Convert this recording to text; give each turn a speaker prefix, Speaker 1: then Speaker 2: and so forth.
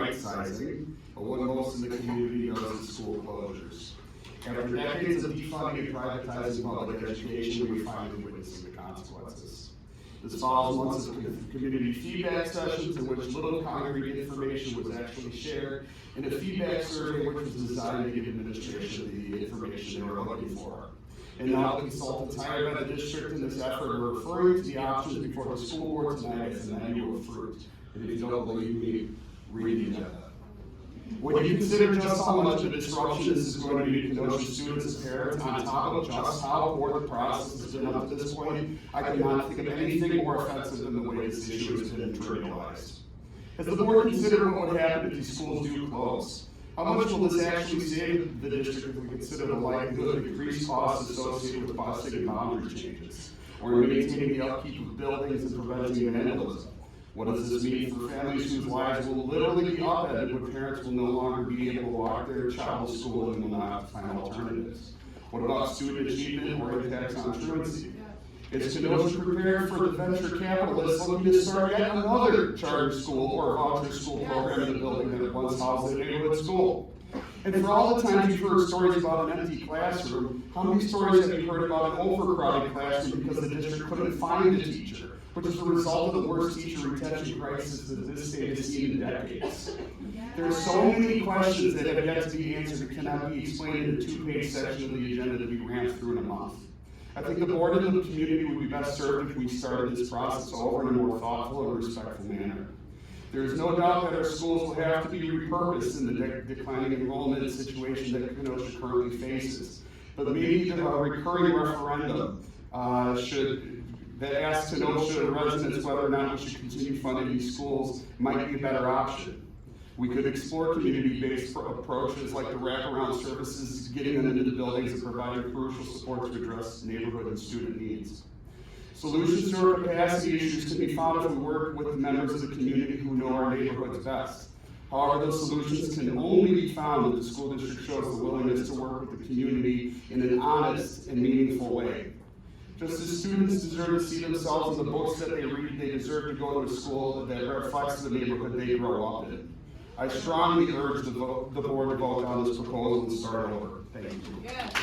Speaker 1: right-sizing, but what most in the community knows as school closures. After decades of defunding and privatizing public education, we finally witnessing the consequences. This follows months of community feedback sessions in which little concrete information was actually shared, and a feedback survey which was designed to give administration the information they were looking for. And now the consultants hired by the district in this effort are referring to the options before the school board tonight as a menu of fruit. And if you don't believe me, read the agenda. When you consider just how much of a disruption this is going to be to Kenosha students and parents, on top of just how poor the process has been up to this point, I cannot think of anything more offensive than the way this issue has been trivialized. Has the board considered what would happen if these schools do close? How much will this actually save the district if we consider the likelihood of increased costs associated with busing and boundary changes, or maintaining the upkeep of buildings and preventing vandalism? What does this mean for families whose lives will literally be upended when parents will no longer be able to walk their child to school and will not have to find alternatives? What about student achievement or impacts on truancy? Is Kenosha prepared for the venture capitalists looking to start yet another charter school or voucher school program in the building that once housed a neighborhood school? And for all the times you've heard stories about an empty classroom, how many stories have you heard about an overcrowded classroom because the district couldn't find a teacher, which is the result of the worst teacher retention crisis that this state has seen in decades? There are so many questions that have yet to be answered that cannot be explained in a two-page section of the agenda that we ran through in a month. I think the board and the community would be best served if we started this process over in a more thoughtful and respectful manner. There is no doubt that our schools will have to be repurposed in the declining enrollment situation that Kenosha currently faces. But maybe a recurring referendum that asks Kenosha residents whether or not we should continue funding these schools might be a better option. We could explore community-based approaches like the wraparound services, getting them into the buildings and providing crucial support to address neighborhood and student needs. Solutions to our capacity issues can be found if we work with the members of the community who know our neighborhoods best. However, those solutions can only be found if the school district shows the willingness to work with the community in an honest and meaningful way. Just as students deserve to see themselves in the books that they read, they deserve to go to a school that reflects the neighborhood they grow up in. I strongly urge the board to vote on this proposal and start over. Thank you.